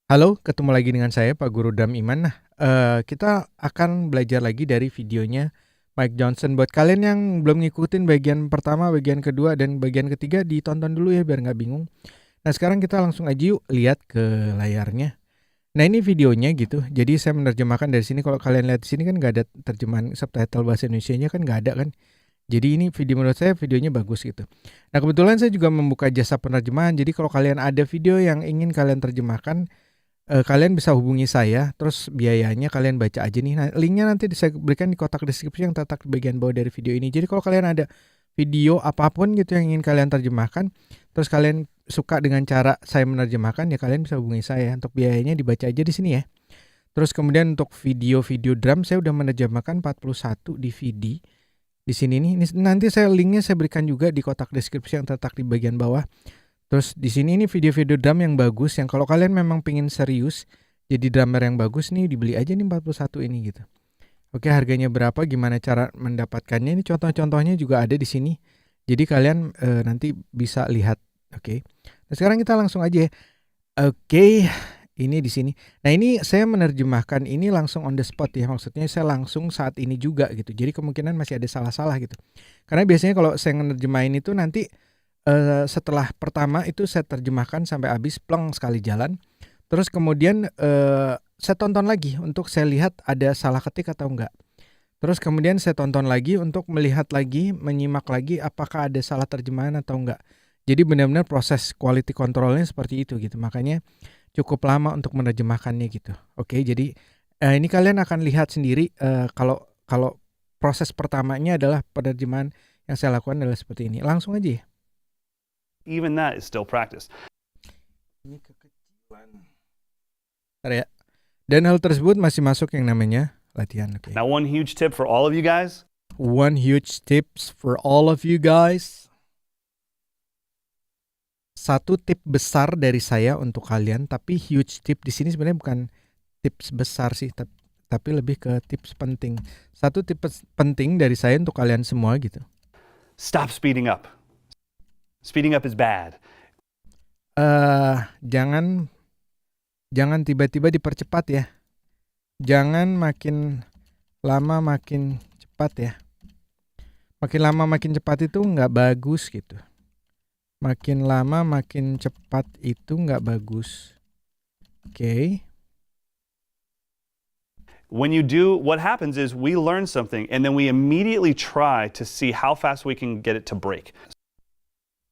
Halo, ketemu lagi dengan saya Pak Guru Dam Iman. Nah, kita akan belajar lagi dari videonya Mike Johnson. Buat kalian yang belum ngikutin bagian pertama, bagian kedua, dan bagian ketiga, ditonton dulu ya biar nggak bingung. Nah, sekarang kita langsung aja yuk lihat ke layarnya. Nah, ini videonya gitu. Jadi saya menerjemahkan dari sini. Kalau kalian lihat di sini kan nggak ada terjemahan subtitle bahasa Indonesianya kan nggak ada kan. Jadi ini video menurut saya videonya bagus gitu. Nah, kebetulan saya juga membuka jasa penerjemahan. Jadi kalau kalian ada video yang ingin kalian terjemahkan, kalian bisa hubungi saya, terus biayanya kalian baca aja nih. Nah, linknya nanti saya berikan di kotak deskripsi yang terletak di bagian bawah dari video ini. Jadi kalau kalian ada video apapun gitu yang ingin kalian terjemahkan, terus kalian suka dengan cara saya menerjemahkan, ya kalian bisa hubungi saya. Untuk biayanya dibaca aja di sini ya. Terus kemudian untuk video-video drum saya udah menerjemahkan 41 DVD. Di sini nih, nanti linknya saya berikan juga di kotak deskripsi yang terletak di bagian bawah. Terus di sini ini video-video drum yang bagus, yang kalau kalian memang pingin serius jadi drummer yang bagus nih, dibeli aja nih 41 ini gitu. Oke, harganya berapa, gimana cara mendapatkannya, ini contoh-contohnya juga ada di sini. Jadi kalian nanti bisa lihat. Oke. Nah, sekarang kita langsung aja ya. Oke, ini di sini. Nah, ini saya menerjemahkan ini langsung on the spot ya. Maksudnya saya langsung saat ini juga gitu. Jadi kemungkinan masih ada salah-salah gitu. Karena biasanya kalau saya menerjemahin itu nanti setelah pertama itu saya terjemahkan sampai habis plong sekali jalan. Terus kemudian saya tonton lagi untuk saya lihat ada salah ketik atau enggak. Terus kemudian saya tonton lagi untuk melihat lagi, menyimak lagi apakah ada salah terjemahan atau enggak. Jadi benar-benar proses quality controlnya seperti itu gitu. Makanya cukup lama untuk menerjemahkannya gitu. Oke, jadi ini kalian akan lihat sendiri kalau proses pertamanya adalah penerjemahan yang saya lakukan adalah seperti ini. Langsung aja ya. Even that is still practice. Ini kekecilan. Bentar ya. Dan hal tersebut masih masuk yang namanya latihan. Okay. Now, one huge tip for all of you guys. One huge tips for all of you guys. Satu tip besar dari saya untuk kalian, tapi huge tip di sini sebenarnya bukan tips besar sih, tapi lebih ke tips penting. Satu tips penting dari saya untuk kalian semua gitu. Stop speeding up. Speeding up is bad. Jangan tiba-tiba dipercepat ya. Jangan makin lama makin cepat ya. Makin lama makin cepat itu nggak bagus gitu. Makin lama makin cepat itu nggak bagus. Oke. When you do, what happens is we learn something and then we immediately try to see how fast we can get it to break.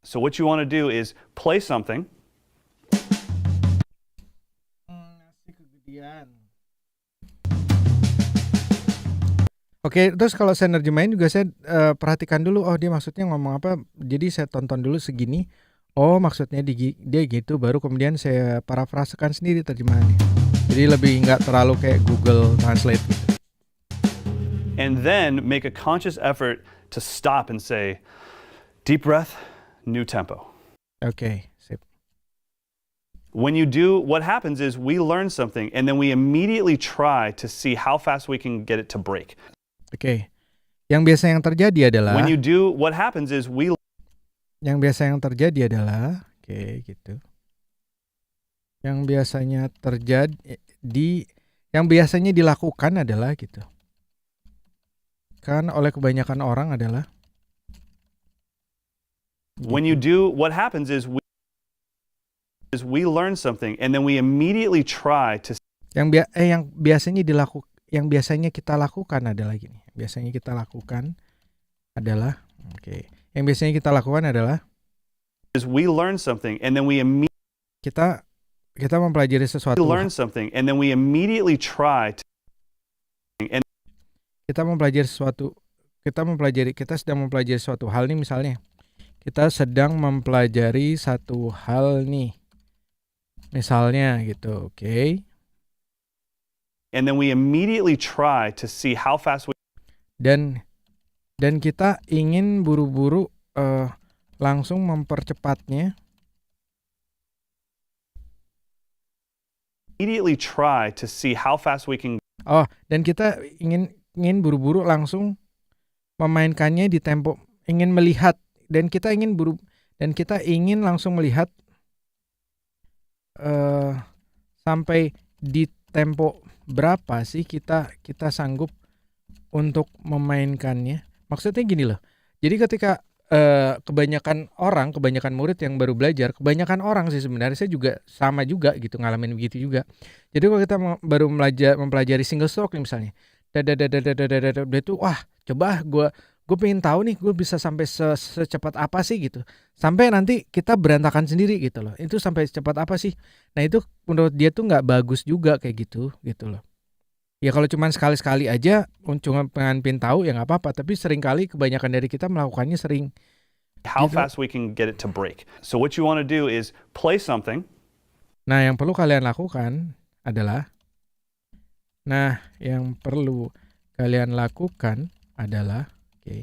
So what you want to do is play something. Oke, terus kalau saya nerjemahin juga saya perhatikan dulu, oh dia maksudnya ngomong apa. Jadi saya tonton dulu segini. Oh maksudnya dia gitu, baru kemudian saya parafrasekan sendiri terjemahannya. Jadi lebih nggak terlalu kayak Google Translate gitu. And then make a conscious effort to stop and say, deep breath, new tempo. Oke, sip. When you do, what happens is we learn something and then we immediately try to see how fast we can get it to break. Oke. Yang terjadi adalah When you do, what happens is yang terjadi adalah gitu. Yang biasanya dilakukan adalah gitu. Kan oleh kebanyakan orang adalah when you do, what happens is we learn something and then we immediately try to yang biasanya kita lakukan adalah gini. Biasanya kita lakukan adalah Yang biasanya kita lakukan adalah is we learn something and then we kita mempelajari sesuatu. We learn something and then we immediately try to kita sedang mempelajari suatu hal nih, misalnya kita sedang mempelajari satu hal nih, misalnya gitu. Oke. And then we immediately try to see how fast we dan kita ingin buru-buru langsung mempercepatnya. Immediately try to see how fast we can. Dan kita ingin buru-buru langsung memainkannya di tempo, ingin melihat, dan kita ingin langsung melihat sampai di tempo berapa sih kita sanggup untuk memainkannya. Maksudnya gini loh. Jadi ketika kebanyakan murid yang baru belajar, kebanyakan orang sih sebenarnya, saya juga sama juga gitu, ngalamin begitu juga. Jadi kalau kita baru mempelajari single stroke nih misalnya, udah itu wah coba gue pengen tahu nih gue bisa sampai secepat apa sih gitu, sampai nanti kita berantakan sendiri gitu loh. Itu sampai secepat apa sih? Nah itu menurut dia tuh nggak bagus juga kayak gitu loh. Ya kalau cuma sekali-sekali aja cuma pengen tahu ya nggak apa-apa, tapi seringkali kebanyakan dari kita melakukannya sering. How Gitu. fast we can get it to break. So what you want to do is play something. Nah, yang perlu kalian lakukan adalah oke.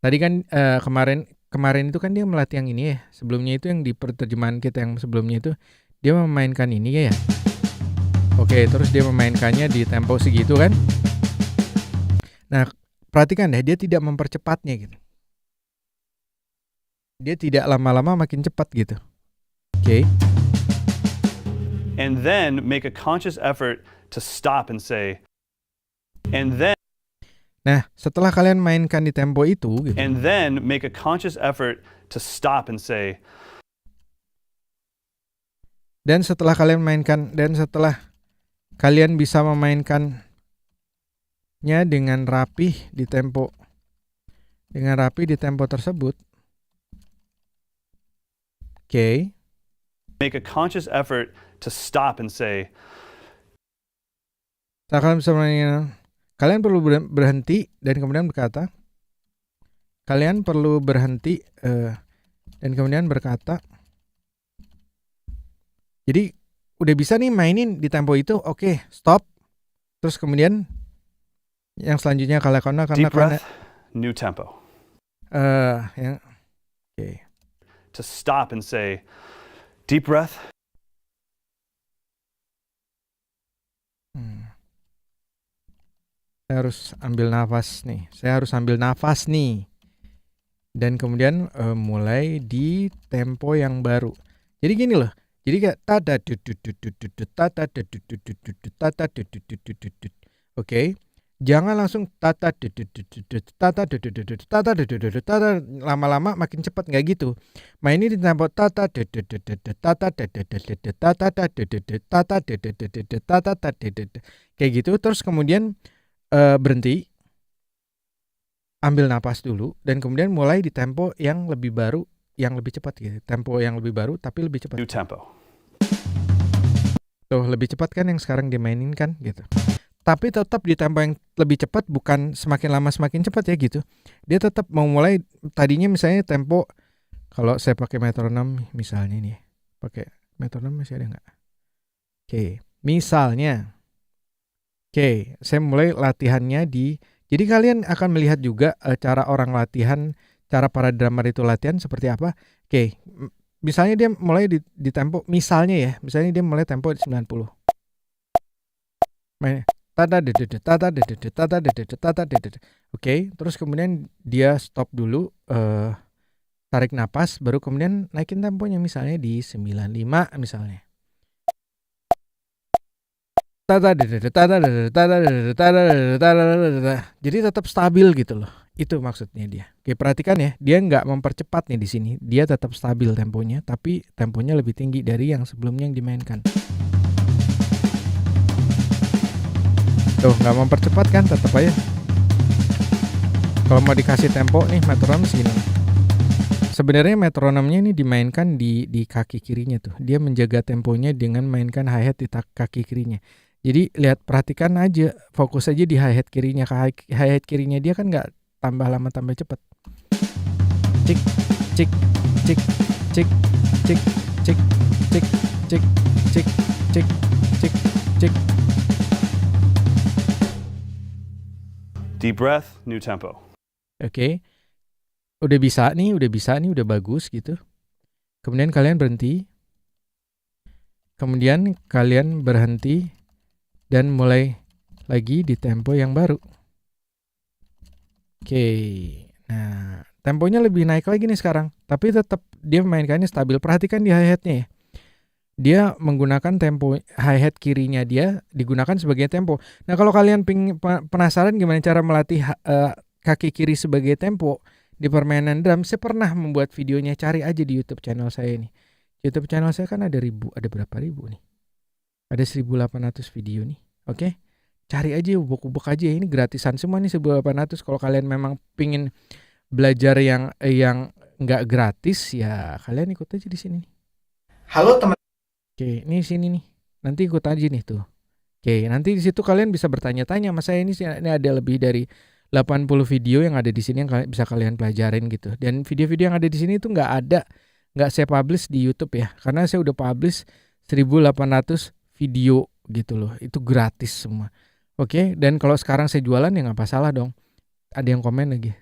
Tadi kan kemarin itu kan dia melatih yang ini ya. Sebelumnya itu yang di perterjemahan kita yang sebelumnya itu dia memainkan ini ya. Oke, terus dia memainkannya di tempo segitu kan. Nah, perhatikan deh, dia tidak mempercepatnya gitu. Dia tidak lama-lama makin cepat gitu. Oke. And then make a conscious effort to stop and say, and then. Nah, setelah kalian mainkan di tempo itu gitu. And then make a conscious effort to stop and say. Dan setelah kalian bisa memainkannya dengan rapih di tempo tersebut. Oke. Make a conscious effort to stop and say. Kalian bisa kalian perlu berhenti dan kemudian berkata. Jadi udah bisa nih mainin di tempo itu, oke, stop. Terus kemudian yang selanjutnya karena Deep breath, new tempo. Oke. To stop and say, deep breath. Saya harus ambil nafas nih. Dan kemudian mulai di tempo yang baru. Jadi gini loh. Jadi kayak oke. Jangan langsung lama-lama makin cepat, nggak gitu. Mainin di tempo kayak gitu. Terus kemudian berhenti, ambil napas dulu, dan kemudian mulai di tempo yang lebih baru, yang lebih cepat gitu. Tempo yang lebih baru tapi lebih cepat. New tempo. Tuh lebih cepat kan yang sekarang dimainin kan gitu. Tapi tetap di tempo yang lebih cepat, bukan semakin lama semakin cepat ya gitu. Dia tetap mau mulai tadinya misalnya tempo, kalau saya pakai metronom misalnya nih, pakai metronom masih ada nggak? Oke, misalnya, saya mulai latihannya jadi kalian akan melihat juga cara orang latihan, cara para drummer itu latihan seperti apa. Oke, misalnya dia mulai di tempo, misalnya dia mulai tempo di 90. Main oke, terus kemudian dia stop dulu, tarik napas, baru kemudian naikin temponya misalnya di 95 misalnya. Jadi tetap stabil gitu loh. Itu maksudnya dia. Oke, perhatikan ya, dia nggak mempercepat nih di sini. Dia tetap stabil temponya, tapi temponya lebih tinggi dari yang sebelumnya yang dimainkan. Tuh, nggak mempercepat kan, tetap aja. Kalau mau dikasih tempo nih metronom segini. Sebenarnya metronomnya ini dimainkan di kaki kirinya tuh. Dia menjaga temponya dengan mainkan hi-hat di kaki kirinya. Jadi lihat, perhatikan aja, fokus aja di hi-hat kirinya. Hi-hat kirinya dia kan nggak tambah lama tambah cepat. Cik, cik, cik, cik, cik, cik, cik, cik, cik, cik, cik, cik. Deep breath, new tempo. Oke. Udah bisa nih, udah bagus gitu. Kemudian kalian berhenti. Kemudian kalian berhenti dan mulai lagi di tempo yang baru. Oke. Nah, temponya lebih naik lagi nih sekarang, tapi tetap dia memainkannya stabil. Perhatikan di hi-hatnya ya. Dia menggunakan tempo hi-hat kirinya dia digunakan sebagai tempo. Nah, kalau kalian penasaran gimana cara melatih kaki kiri sebagai tempo di permainan drum, saya pernah membuat videonya, cari aja di YouTube channel saya nih. YouTube channel saya kan ada berapa ribu nih? Ada 1.800 video nih. Oke. Cari aja, ubek-ubek aja, ini gratisan semua nih 1.800. Kalau kalian memang pingin belajar yang nggak gratis ya kalian ikut aja di sini nih. Halo teman. Oke, ini sini nih. Nanti ikut aja nih tuh. Oke, nanti di situ kalian bisa bertanya-tanya sama saya. Ini ada lebih dari 80 video yang ada di sini yang bisa kalian pelajarin gitu. Dan video-video yang ada di sini itu nggak saya publish di YouTube ya, karena saya udah publish 1.800 video gitu loh. Itu gratis semua. Oke, dan kalau sekarang saya jualan ya nggak masalah dong. Ada yang komen lagi,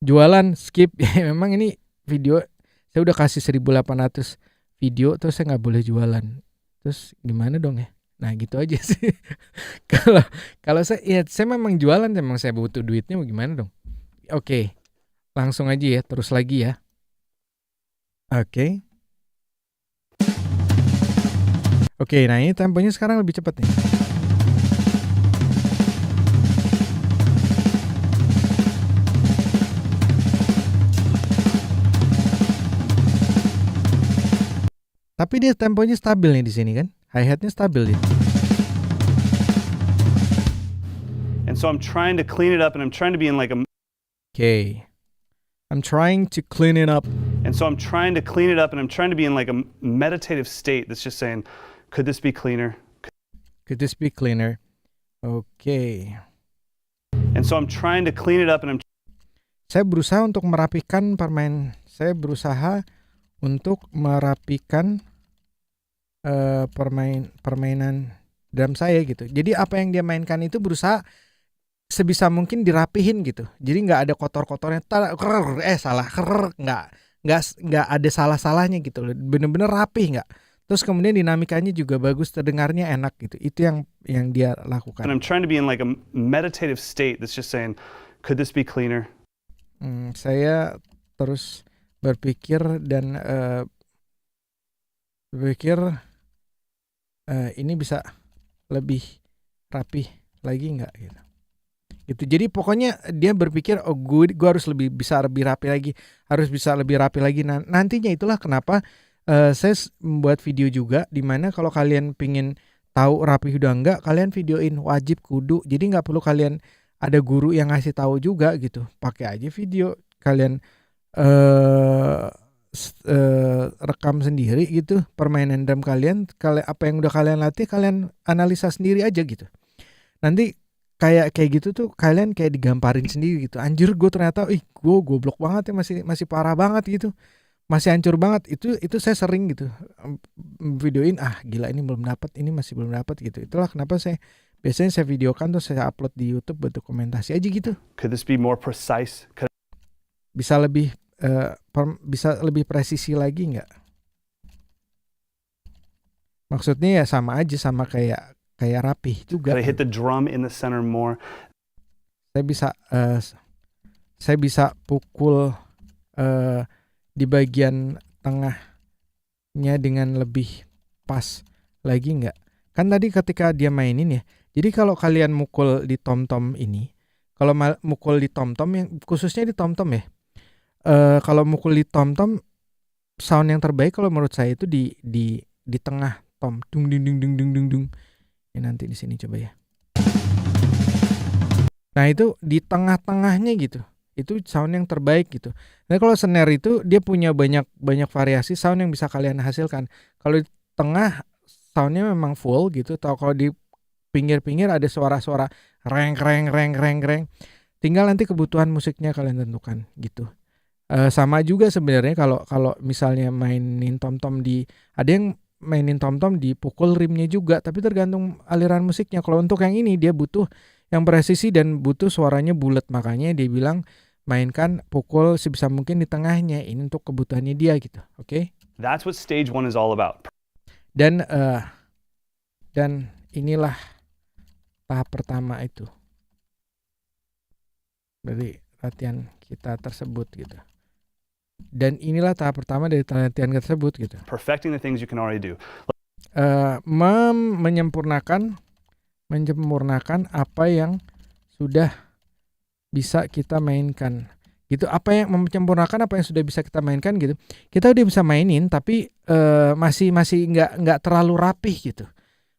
jualan skip. Ya, memang ini video saya udah kasih 1.800 video terus saya nggak boleh jualan. Terus gimana dong ya? Nah gitu aja sih. Kalau saya memang jualan, memang saya butuh duitnya, mau gimana dong? Oke, langsung aja ya, terus lagi ya. Oke. Oke, nah ini temponya sekarang lebih cepat nih. Tapi dia temponya stabil nih di sini kan? Hi-hatnya stabil dia. And so I'm trying to clean it up, and I'm trying to be in like a Okay. I'm trying to clean it up. And so I'm trying to clean it up, and I'm trying to be in like a meditative state that's just saying, could this be cleaner? Could this be cleaner? Okay. And so I'm trying to clean it up, and Saya berusaha untuk merapikan permainan drum saya gitu. Jadi apa yang dia mainkan itu berusaha sebisa mungkin dirapihin gitu. Jadi nggak ada kotor-kotornya. Nggak ada salah-salahnya gitu loh. Bener-bener rapih nggak. Terus kemudian dinamikanya juga bagus, terdengarnya enak gitu. Itu yang dia lakukan. and I'm trying to be in like a meditative state that's just saying, could this be cleaner? Saya terus berpikir dan ini bisa lebih rapih lagi nggak gitu. Jadi pokoknya dia berpikir, oh gue harus lebih rapi lagi, harus bisa lebih rapi lagi. Nantinya itulah kenapa saya membuat video juga, dimana kalau kalian pingin tahu rapi udah enggak, kalian videoin, wajib kudu. Jadi nggak perlu kalian ada guru yang ngasih tahu juga gitu, pakai aja video kalian rekam sendiri gitu permainan drum kalian. Apa yang udah kalian latih kalian analisa sendiri aja gitu. Nanti kayak gitu tuh kalian kayak digamparin sendiri gitu. Anjir, gue ternyata gue goblok banget ya, masih parah banget gitu. Masih hancur banget. Itu saya sering gitu videoin, gila ini belum dapat, ini masih belum dapat gitu. Itulah kenapa biasanya saya videokan terus saya upload di YouTube buat dokumentasi aja gitu. Could this be more precise? Bisa lebih presisi lagi nggak? Maksudnya ya sama aja, sama kayak rapih juga. Could I hit the drum in the center more? Saya bisa pukul di bagian tengahnya dengan lebih pas lagi nggak? Kan tadi ketika dia mainin ya. Jadi kalau kalian mukul di tom-tom ini, kalau mukul di tom-tom yang khususnya di tom-tom ya. Kalau mukul di tom-tom, sound yang terbaik kalau menurut saya itu di tengah tom. Dung dung dung dung dung dung dung. Ya, nanti di sini coba ya. Nah, itu di tengah-tengahnya gitu. Itu sound yang terbaik gitu. Nah, kalau snare itu dia punya banyak variasi sound yang bisa kalian hasilkan. Kalau di tengah soundnya memang full gitu. Atau kalau di pinggir-pinggir ada suara-suara reng. Tinggal nanti kebutuhan musiknya kalian tentukan gitu. Sama juga sebenarnya kalau misalnya mainin tom-tom ada yang mainin tom-tom dipukul rimnya juga, tapi tergantung aliran musiknya. Kalau untuk yang ini dia butuh yang presisi dan butuh suaranya bulat, makanya dia bilang mainkan pukul sebisa mungkin di tengahnya. Ini untuk kebutuhannya dia gitu. Oke? That's what stage 1 is all about. Dan inilah tahap pertama itu. Berarti latihan kita tersebut gitu. Dan inilah tahap pertama dari latihan tersebut gitu. Perfecting the things you can already do. Menyempurnakan apa yang sudah bisa kita mainkan gitu. Apa yang menyempurnakan apa yang sudah bisa kita mainkan gitu. Kita udah bisa mainin tapi masih nggak terlalu rapih gitu.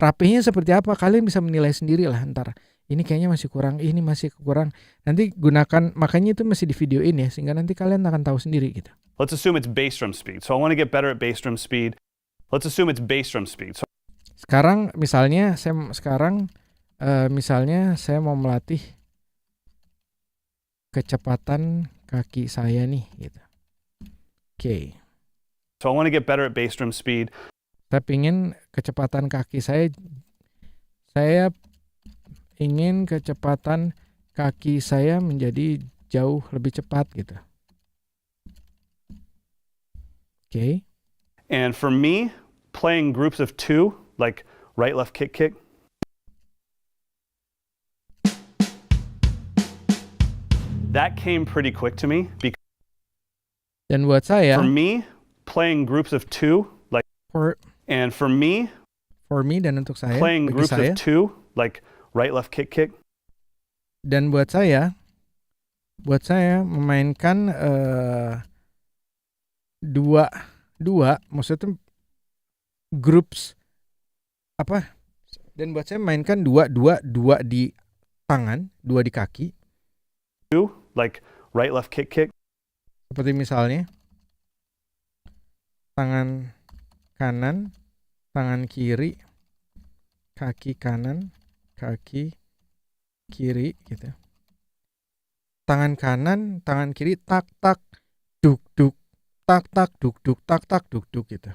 Rapihnya seperti apa kalian bisa menilai sendiri lah ntar. Ini kayaknya masih kurang, ini masih kurang. Nanti gunakan, makanya itu masih di videoin ya, sehingga nanti kalian akan tahu sendiri gitu. Let's assume it's bass drum speed. So I want to get better at bass drum speed. Let's assume it's bass drum speed. So Sekarang misalnya saya mau melatih kecepatan kaki saya nih gitu. Oke. I want to get better at bass drum speed. Saya ingin kecepatan kaki saya menjadi jauh lebih cepat gitu. Okay. And for me, playing groups of 2, like right, left, kick, kick, that came pretty quick to me. Dan buat saya, for me, playing groups of 2, like, and for me dan untuk saya, playing groups of 2, like right, left, kick, kick. Dan buat saya memainkan dua maksudnya groups apa? Dan buat saya mainkan dua di tangan, 2 di kaki. 2, like right, left, kick, kick. Seperti misalnya tangan kanan, tangan kiri, kaki kanan, kaki kiri gitu. Tangan kanan, tangan kiri, tak tak duk duk, tak tak duk duk, tak tak duk duk gitu.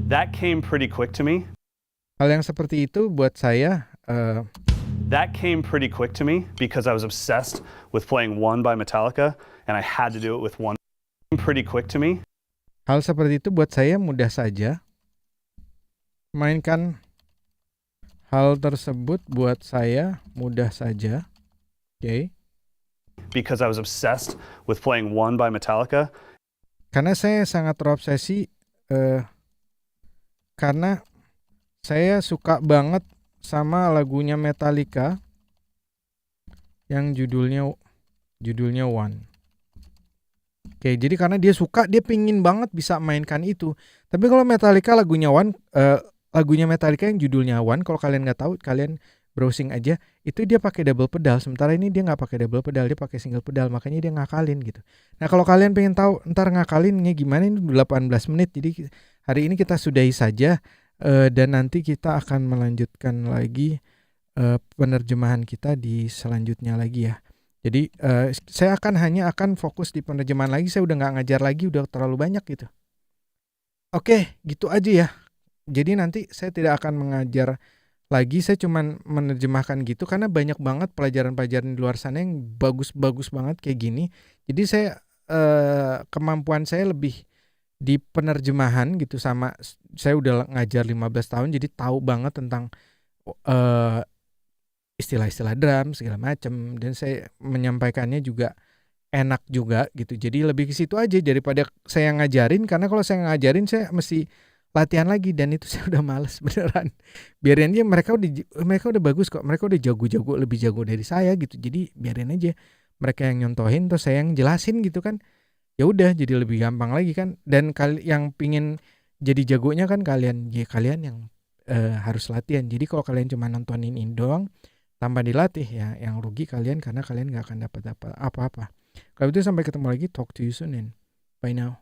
That came pretty quick to me. Hal yang seperti itu buat saya that came pretty quick to me because I was obsessed with playing One by Metallica and I had to do it with One. Pretty quick to me. Hal seperti itu buat saya mudah saja. Mainkan hal tersebut buat saya mudah saja. Okay. Because I was obsessed with playing One by Metallica. Karena saya sangat terobsesi karena saya suka banget sama lagunya Metallica yang judulnya One. Oke, jadi karena dia suka, dia pingin banget bisa mainkan itu. Tapi kalau Metallica lagunya Metallica yang judulnya One, kalau kalian nggak tahu, kalian browsing aja, itu dia pakai double pedal. Sementara ini dia nggak pakai double pedal, dia pakai single pedal, makanya dia ngakalin gitu. Nah kalau kalian pengen tahu ntar ngakalinnya gimana, ini 18 menit. Jadi hari ini kita sudahi saja dan nanti kita akan melanjutkan lagi penerjemahan kita di selanjutnya lagi ya. Jadi saya hanya akan fokus di penerjemahan lagi. Saya udah nggak ngajar lagi, udah terlalu banyak gitu. Oke, gitu aja ya. Jadi nanti saya tidak akan mengajar lagi. Saya cuma menerjemahkan gitu karena banyak banget pelajaran-pelajaran di luar sana yang bagus-bagus banget kayak gini. Jadi saya kemampuan saya lebih di penerjemahan gitu, sama saya udah ngajar 15 tahun jadi tahu banget tentang istilah-istilah drum segala macam, dan saya menyampaikannya juga enak juga gitu. Jadi lebih ke situ aja daripada saya ngajarin, karena kalau saya ngajarin saya mesti latihan lagi dan itu saya udah males beneran. Biarin aja, mereka udah bagus kok, mereka udah jago-jago, lebih jago dari saya gitu. Jadi biarin aja mereka yang nyontohin terus saya yang jelasin gitu kan. Ya udah jadi lebih gampang lagi kan. Dan yang pingin jadi jagonya kan kalian yang harus latihan. Jadi kalau kalian cuma nontonin ini doang tanpa dilatih, ya yang rugi kalian karena kalian gak akan dapat apa-apa. Kalau itu sampai ketemu lagi, talk to you soon and bye now.